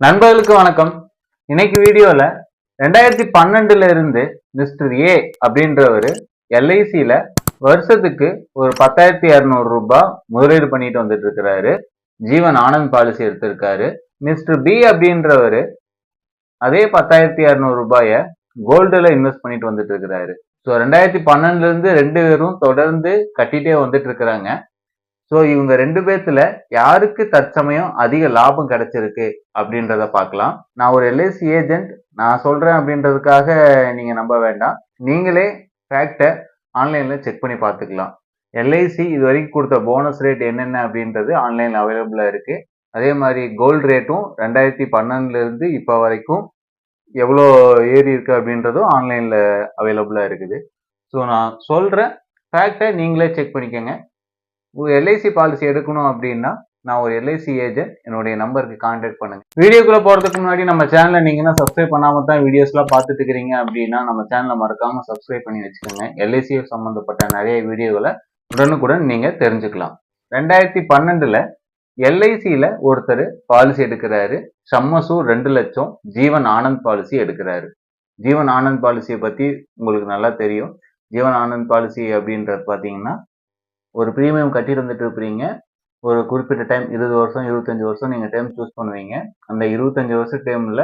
நண்பர்களுக்கு வணக்கம். இன்னைக்கு வீடியோல 2012 இருந்து மிஸ்டர் ஏ அப்படின்றவர் எல்ஐசியில வருஷத்துக்கு ஒரு 10,200 ரூபாய் முதலீடு பண்ணிட்டு வந்துட்டு இருக்கிறாரு. ஜீவன் ஆனந்த் பாலிசி எடுத்திருக்காரு. மிஸ்டர் பி அப்படின்றவர் அதே 10,200 ரூபாய கோல்டுல இன்வெஸ்ட் பண்ணிட்டு வந்துட்டு இருக்கிறாரு. ஸோ 2012 இருந்து ரெண்டு பேரும் தொடர்ந்து கட்டிட்டே வந்துட்டு இருக்கிறாங்க. ஸோ இவங்க ரெண்டு பேர்த்துல யாருக்கு தற்சமயம் அதிக லாபம் கிடைச்சிருக்கு அப்படின்றத பார்க்கலாம். நான் ஒரு எல்ஐசி ஏஜென்ட், நான் சொல்றேன் அப்படின்றதுக்காக நீங்க நம்ப வேண்டாம். நீங்களே ஃபேக்டை ஆன்லைன்ல செக் பண்ணி பார்த்துக்கலாம். எல்ஐசி இது வரைக்கும் கொடுத்த போனஸ் ரேட் என்னென்ன அப்படின்றது ஆன்லைன்ல அவைலபிளா இருக்கு. அதே மாதிரி கோல்டு ரேட்டும் 2012 இருந்து இப்போ வரைக்கும் எவ்வளோ ஏறி இருக்கு அப்படின்றதும் ஆன்லைன்ல அவைலபிளா இருக்குது. ஸோ நான் சொல்ற ஃபேக்டை நீங்களே செக் பண்ணிக்கோங்க. ஒரு எல்ஐசி பாலிசி எடுக்கணும் அப்படின்னா நான் ஒரு எல்ஐசி ஏஜென்ட், என்னுடைய நம்பருக்கு கான்டாக்ட் பண்ணுங்க. வீடியோக்குள்ள போறதுக்கு முன்னாடி நம்ம சேனலை நீங்க சப்ஸ்கிரைப் பண்ணாம தான் வீடியோஸ்லாம் பார்த்துட்டு இருக்கிறீங்க அப்படின்னா நம்ம சேனலை மறக்காம சப்ஸ்கிரைப் பண்ணி வச்சுக்கோங்க. எல்ஐசி சம்பந்தப்பட்ட நிறைய வீடியோகளை உடனுக்குடன் நீங்க தெரிஞ்சுக்கலாம். 2012 எல்ஐசியில ஒருத்தர் பாலிசி எடுக்கிறாரு. சம்மசூர் 2 லட்சம் ஜீவன் ஆனந்த் பாலிசி எடுக்கிறாரு. ஜீவன் ஆனந்த் பாலிசியை பத்தி உங்களுக்கு நல்லா தெரியும். ஜீவன் ஆனந்த் பாலிசி அப்படின்றது பாத்தீங்கன்னா ஒரு ப்ரீமியம் கட்டி இருந்துட்டு இருப்பீங்க. ஒரு குறிப்பிட்ட டைம் 20 வருஷம் 25 வருஷம் நீங்க டைம் சூஸ் பண்ணுவீங்க. அந்த 25 வருஷம் டைம்ல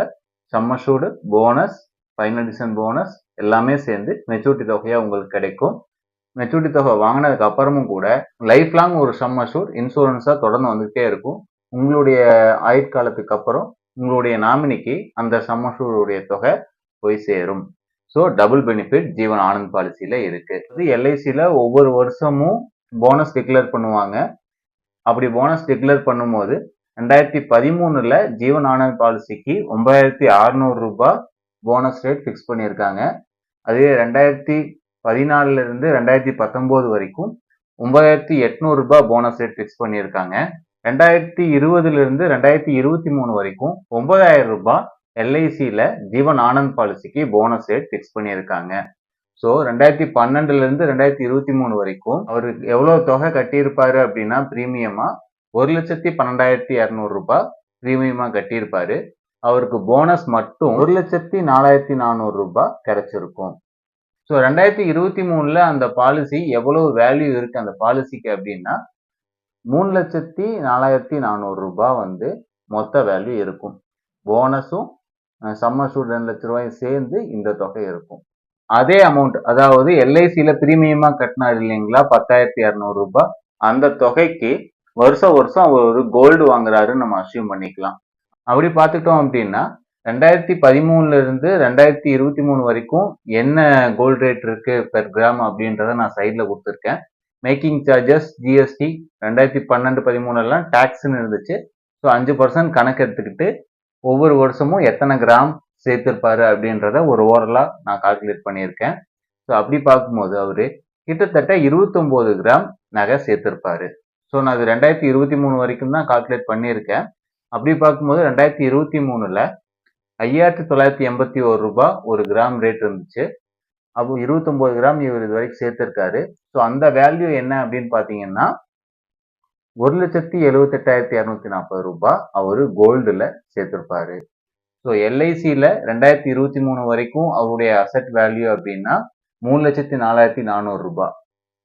சம்மஷூர்டு போனஸ், ஃபைனல் டிசிஷன் போனஸ் எல்லாமே சேர்ந்து மெச்சூரிட்டி தொகையா உங்களுக்கு கிடைக்கும். மெச்சூரிட்டி தொகை வாங்கினதுக்கு அப்புறமும் கூட லைஃப் லாங் ஒரு சம்மஷூர் இன்சூரன்ஸா தொடர்ந்து வந்துகிட்டே இருக்கும். உங்களுடைய ஆயுட்காலத்துக்கு அப்புறம் உங்களுடைய நாமினிக்கு அந்த சம்மஷூருடைய தொகை போய் சேரும். ஸோ டபுள் பெனிஃபிட் ஜீவன் ஆனந்த் பாலிசியில இருக்கு. எல்ஐசியில ஒவ்வொரு வருஷமும் போனஸ் டிக்ளேர் பண்ணுவாங்க. அப்படி போனஸ் டிக்ளேர் பண்ணும்போது 2013 ஜீவன் ஆனந்த் பாலிசிக்கு 9,600 ரூபாய் போனஸ் ரேட் ஃபிக்ஸ் பண்ணியிருக்காங்க. அதுவே 2014 இருந்து 2019 வரைக்கும் 9,800 ரூபாய் போனஸ் ரேட் ஃபிக்ஸ் பண்ணியிருக்காங்க. 2020 இருந்து 2023 வரைக்கும் 9,000 ரூபாய் எல்ஐசியில ஜீவன் ஆனந்த் பாலிசிக்கு போனஸ் ரேட் ஃபிக்ஸ் பண்ணியிருக்காங்க. ஸோ 2012 இருந்து 2023 வரைக்கும் அவருக்கு எவ்வளவு தொகை கட்டியிருப்பாரு அப்படின்னா பிரீமியமா 1,12,200 ரூபாய் பிரீமியமா கட்டியிருப்பாரு. அவருக்கு போனஸ் மட்டும் 1,04,400 ரூபாய் கிடைச்சிருக்கும். ஸோ 2023 அந்த பாலிசி எவ்வளவு வேல்யூ இருக்கு அந்த பாலிசிக்கு அப்படின்னா 3,04,400 ரூபாய் மொத்த வேல்யூ இருக்கும். போனஸும் சம்மஷூர்டு 2 லட்ச ரூபாயும் சேர்ந்து இந்த தொகை இருக்கும். அதே அமௌண்ட், அதாவது எல்ஐசியில பிரீமியமா கட்டினார் இல்லைங்களா 10,200 ரூபாய், அந்த தொகைக்கு வருஷம் வருஷம் அவர் ஒரு கோல்டு வாங்குறாருன்னு நம்ம அசியூம் பண்ணிக்கலாம். அப்படி பார்த்துட்டோம் அப்படின்னா 2013 இருந்து 2023 வரைக்கும் என்ன கோல்டு ரேட் இருக்கு பெர் கிராம் அப்படின்றத நான் சைட்ல கொடுத்துருக்கேன். மேக்கிங் சார்ஜஸ், ஜிஎஸ்டி 2012-13 டாக்ஸ்ன்னு இருந்துச்சு. ஸோ 5% கணக்கு எடுத்துக்கிட்டு ஒவ்வொரு வருஷமும் எத்தனை கிராம் சேர்த்திருப்பாரு அப்படின்றத ஒரு ஓவரலா நான் கால்குலேட் பண்ணியிருக்கேன். ஸோ அப்படி பார்க்கும்போது அவரு கிட்டத்தட்ட 29 கிராம் நகை சேர்த்திருப்பாரு. ஸோ நான் அது 2023 வரைக்கும் தான் கால்குலேட் பண்ணியிருக்கேன். அப்படி பார்க்கும்போது 2023 5,981 ரூபாய் ஒரு கிராம் ரேட் இருந்துச்சு. அப்போ 29 கிராம் இவர் இது வரைக்கும் சேர்த்திருக்காரு. ஸோ அந்த வேல்யூ என்ன அப்படின்னு பாத்தீங்கன்னா 1,78,240 ரூபாய் அவரு கோல்டுல சேர்த்திருப்பாரு. ஸோ எல்ஐசியில 2023 வரைக்கும் அவருடைய அசெட் வேல்யூ அப்படின்னா 3,04,400 ரூபாய்.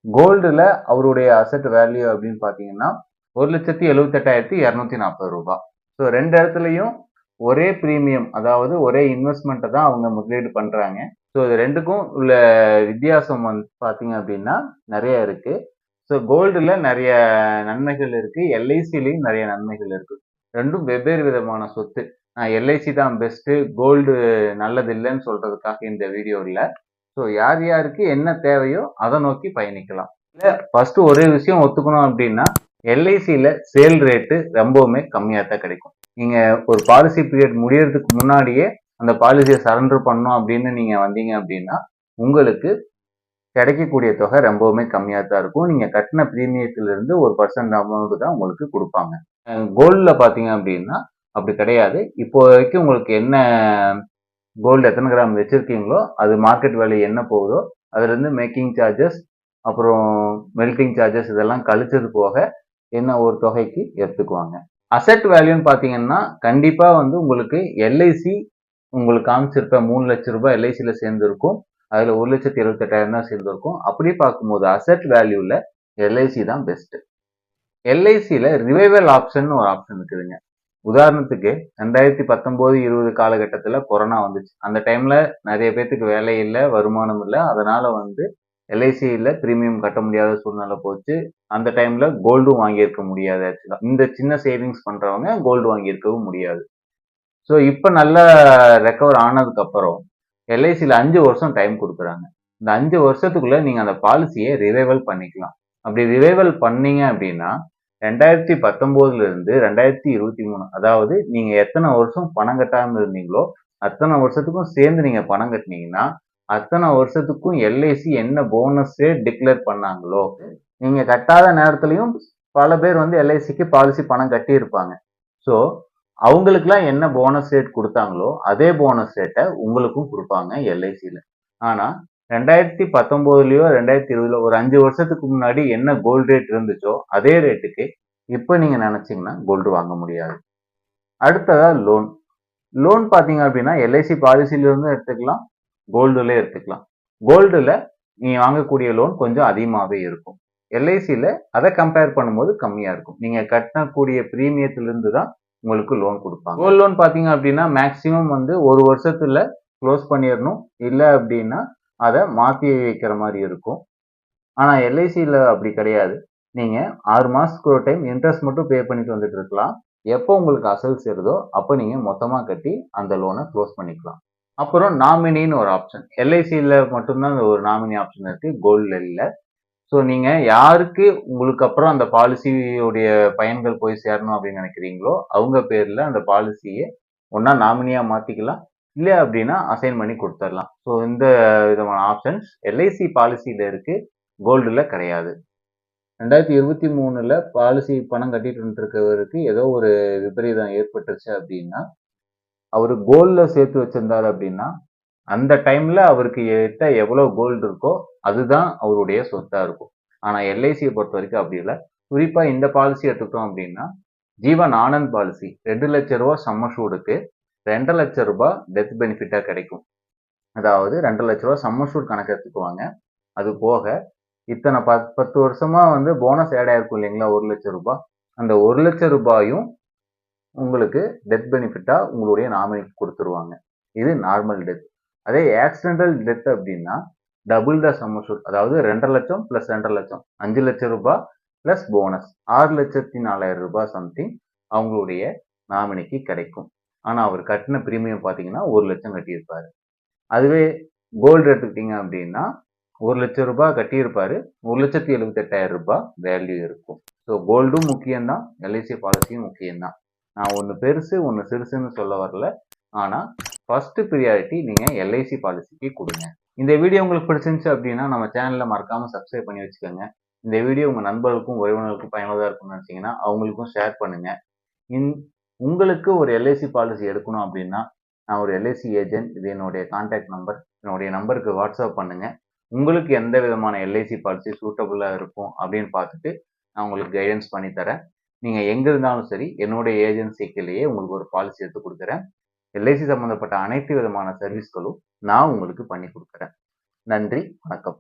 கோல்டுல அவருடைய அசெட் வேல்யூ அப்படின்னு பாத்தீங்கன்னா 1,78,240 ரூபாய். ஸோ ரெண்டு இடத்துலையும் ஒரே பிரீமியம், அதாவது ஒரே இன்வெஸ்ட்மெண்ட்டை தான் அவங்க முதலீடு பண்றாங்க. ஸோ இது ரெண்டுக்கும் உள்ள வித்தியாசம் பாத்தீங்க அப்படின்னா நிறைய இருக்கு. ஸோ கோல்டுல நிறைய நன்மைகள் இருக்கு, எல்ஐசிலையும் நிறைய நன்மைகள் இருக்கு. ரெண்டும் வெவ்வேறு விதமான சொத்து. எல்ஐசி தான் பெஸ்ட், கோல்டு நல்லது இல்லைன்னு சொல்றதுக்காக இந்த வீடியோ இல்லை. ஸோ யார் யாருக்கு என்ன தேவையோ அதை நோக்கி பயணிக்கலாம். இல்லை ஃபர்ஸ்ட் ஒரே விஷயம் ஒத்துக்கணும் அப்படின்னா எல்ஐசியில சேல் ரேட்டு ரொம்பவுமே கம்மியாக தான் கிடைக்கும். நீங்க ஒரு பாலிசி பீரியட் முடியறதுக்கு முன்னாடியே அந்த பாலிசியை சரண்டர் பண்ணணும் அப்படின்னு நீங்க வந்தீங்க அப்படின்னா உங்களுக்கு கிடைக்கக்கூடிய தொகை ரொம்பவுமே கம்மியாக தான் இருக்கும். நீங்க கட்டின பிரீமியத்திலிருந்து 1% அமௌண்ட் தான் உங்களுக்கு கொடுப்பாங்க. கோல்டுல பாத்தீங்க அப்படின்னா அப்படி கிடையாது. இப்போ வரைக்கும் உங்களுக்கு என்ன கோல்டு எத்தனை கிராம் வச்சிருக்கீங்களோ அது மார்க்கெட் வேல்யூ என்ன போகுதோ அதுல இருந்து மேக்கிங் சார்ஜஸ் அப்புறம் மெல்டிங் சார்ஜஸ் இதெல்லாம் கழிச்சது போக என்ன ஒரு தொகைக்கு எடுத்துக்குவாங்க. அசெட் வேல்யூன்னு பாத்தீங்கன்னா கண்டிப்பா வந்து உங்களுக்கு எல்ஐசி உங்களுக்கு காமிச்சிருப்ப 3 லட்சம் ரூபாய் எல்ஐசில சேர்ந்திருக்கும். அதுல 1,78,000 தான் சேர்ந்திருக்கும். அப்படி பார்க்கும்போது அசெட் வேல்யூல எல்ஐசி தான் பெஸ்ட். எல்ஐசில ரிவைவல் ஆப்ஷன் ஒரு ஆப்ஷன் இருக்குதுங்க. உதாரணத்துக்கு 2019-20 காலகட்டத்துல கொரோனா வந்துச்சு. அந்த டைம்ல நிறைய பேத்துக்கு வேலை இல்ல, வருமானம் இல்ல. அதனால வந்து எல்ஐசில பிரீமியம் கட்ட முடியாத சூழ்நிலை போச்சு. அந்த டைம்ல கோல்டும் வாங்கியிருக்க முடியாது ஆக்சுவலா. இந்த சின்ன சேவிங்ஸ் பண்றவங்க கோல்டு வாங்கியிருக்கவும் முடியாது. ஸோ இப்ப நல்லா ரெக்கவர் ஆனதுக்கு அப்புறம் எல்ஐசில 5 வருஷம் டைம் கொடுக்குறாங்க. இந்த 5 வருஷத்துக்குள்ள நீங்க அந்த பாலிசியை ரிவைவல் பண்ணிக்கலாம். அப்படி ரிவைவல் பண்ணீங்க அப்படின்னா 2019 இருந்து 2023 அதாவது நீங்க எத்தனை வருஷம் பணம் கட்டாம இருந்தீங்களோ அத்தனை வருஷத்துக்கும் சேர்ந்து நீங்க பணம் கட்டினீங்கன்னா அத்தனை வருஷத்துக்கும் எல்ஐசி என்ன போனஸ் டிக்ளேர் பண்ணாங்களோ நீங்க கட்டாத நேரத்திலையும் பல பேர் வந்து எல்ஐசிக்கு பாலிசி பணம் கட்டி இருப்பாங்க. ஸோ அவங்களுக்குலாம் என்ன போனஸ் ரேட் கொடுத்தாங்களோ அதே போனஸ் ரேட்டை உங்களுக்கும் கொடுப்பாங்க எல்ஐசியில். ஆனால் 2019லயோ 2020 ஒரு 5 வருஷத்துக்கு முன்னாடி என்ன கோல்டு ரேட் இருந்துச்சோ அதே ரேட்டுக்கு இப்போ நீங்க நினைச்சீங்கன்னா கோல்டு வாங்க முடியாது. அடுத்ததா லோன். லோன் பார்த்தீங்க அப்படின்னா எல்ஐசி பாலிசியில இருந்து எடுத்துக்கலாம், கோல்டுல எடுத்துக்கலாம். கோல்டுல நீங்க வாங்கக்கூடிய லோன் கொஞ்சம் அதிகமாகவே இருக்கும். எல்ஐசியில் அதை கம்பேர் பண்ணும்போது கம்மியா இருக்கும். நீங்க கட்டக்கூடிய பிரீமியத்திலிருந்து தான் உங்களுக்கு லோன் கொடுப்பாங்க. கோல்ட் லோன் பார்த்தீங்க அப்படின்னா மேக்சிமம் வந்து ஒரு வருஷத்துல க்ளோஸ் பண்ணிடணும். இல்லை அப்படின்னா அதை மாற்றி வைக்கிற மாதிரி இருக்கும். ஆனால் எல்ஐசியில் அப்படி கிடையாது. நீங்கள் 6 மாதத்துக்கு ஒரு டைம் இன்ட்ரெஸ்ட் மட்டும் பே பண்ணிட்டு வந்துட்டு இருக்கலாம். எப்போ உங்களுக்கு அசல் சேருதோ அப்போ நீங்கள் மொத்தமாக கட்டி அந்த லோனை க்ளோஸ் பண்ணிக்கலாம். அப்புறம் நாமினின்னு ஒரு ஆப்ஷன். எல்ஐசியில் மட்டும்தான் ஒரு நாமினி ஆப்ஷன் இருக்குது, கோல்டில் இல்லை. ஸோ நீங்கள் யாருக்கு உங்களுக்கு அப்புறம் அந்த பாலிசியோடைய பயன்கள் போய் சேரணும் அப்படின்னு நினைக்கிறீங்களோ அவங்க பேரில் அந்த பாலிசியை ஒன்றா நாமினியாக மாற்றிக்கலாம், இல்லை அப்படின்னா அசைன் பண்ணி கொடுத்துடலாம். ஸோ இந்த விதமான ஆப்ஷன்ஸ் எல்ஐசி பாலிசியில் இருக்குது, கோல்டில் கிடையாது. 2023 பாலிசி பணம் கட்டிட்டு இருக்கவருக்கு ஏதோ ஒரு விபரீதம் ஏற்பட்டுருச்சு அப்படின்னா அவர் கோல்டில் சேர்த்து வச்சிருந்தாரு அப்படின்னா அந்த டைம்ல அவருக்கு கிட்ட எவ்வளவு கோல்டு இருக்கோ அதுதான் அவருடைய சொத்தா இருக்கும். ஆனா எல்ஐசியை பொறுத்த வரைக்கும் அப்படி இல்லை. குறிப்பா இந்த பாலிசி எடுத்துக்கிட்டோம் அப்படின்னா ஜீவன் ஆனந்த் பாலிசி 2 லட்சம் ரூபாய் சம்மஷூருக்கு 2 லட்சம் ரூபாய் டெத் பெனிஃபிட்டா கிடைக்கும். அதாவது 2 லட்சம் ரூபாய் சம்மஷூர் கணக்கு எடுத்துக்குவாங்க. அது போக இத்தனை 10 வருஷமா வந்து போனஸ் ஆட் ஆயிருக்கும் இல்லைங்களா, 1 லட்சம் ரூபாய். அந்த 1 லட்சம் ரூபாயும் உங்களுக்கு டெத் பெனிஃபிட்டா உங்களுடைய நாமினிக்கு கொடுத்துருவாங்க. இது நார்மல் டெத். அதே ஆக்சிடென்டல் டெத் அப்படின்னா டபுள் த சம் அஷ்யூர்ட், அதாவது 2.5 லட்சம் பிளஸ் 2.5 லட்சம் 5 லட்சம் ரூபாய் பிளஸ் போனஸ் 6,04,000 ரூபாய் சம்திங் அவங்களுடைய நாமினிக்கு கிடைக்கும். ஆனா அவர் கட்டின பிரீமியம் பாத்தீங்கன்னா 1 லட்சம் கட்டியிருப்பாரு. அதுவே கோல்டு எடுத்துக்கிட்டீங்க அப்படின்னா 1 லட்சம் ரூபாய் கட்டியிருப்பாரு, 1,78,000 ரூபாய் வேல்யூ இருக்கும். ஸோ கோல்டும் முக்கியம்தான், எல்ஐசி பாலிசியும் முக்கியம்தான். நான் ஒன்று பெருசு ஒன்று சிறுசுன்னு சொல்ல வரல. ஆனால் ஃபர்ஸ்ட் ப்ரியாரிட்டி நீங்கள் எல்ஐசி பாலிசிக்கு கொடுங்க. இந்த வீடியோ உங்களுக்கு பிடிச்சிருந்துச்சு அப்படின்னா நம்ம சேனலில் மறக்காமல் சப்ஸ்கிரைப் பண்ணி வச்சுக்கோங்க. இந்த வீடியோ உங்கள் நண்பர்களுக்கும் உறவினர்களுக்கும் பயனுள்ளதாக இருக்கும்னு நினச்சிங்கன்னா அவங்களுக்கும் ஷேர் பண்ணுங்கள். உங்களுக்கு ஒரு எல்ஐசி பாலிசி எடுக்கணும் அப்படின்னா நான் ஒரு எல்ஐசி ஏஜென்ட், இது என்னுடைய கான்டாக்ட் நம்பர். என்னுடைய நம்பருக்கு வாட்ஸ்அப் பண்ணுங்கள். உங்களுக்கு எந்த விதமான எல்ஐசி பாலிசி சூட்டபுளாக இருக்கும் அப்படின்னு பார்த்துட்டு நான் உங்களுக்கு கைடன்ஸ் பண்ணி தரேன். நீங்கள் எங்கே இருந்தாலும் சரி என்னுடைய ஏஜென்சிக்குள்ளேயே உங்களுக்கு ஒரு பாலிசி எடுத்து கொடுக்குறேன். எல்ஐசி சம்மந்தப்பட்ட அனைத்து விதமான சர்வீஸ்களும் நான் உங்களுக்கு பண்ணி கொடுக்குறேன். நன்றி, வணக்கம்.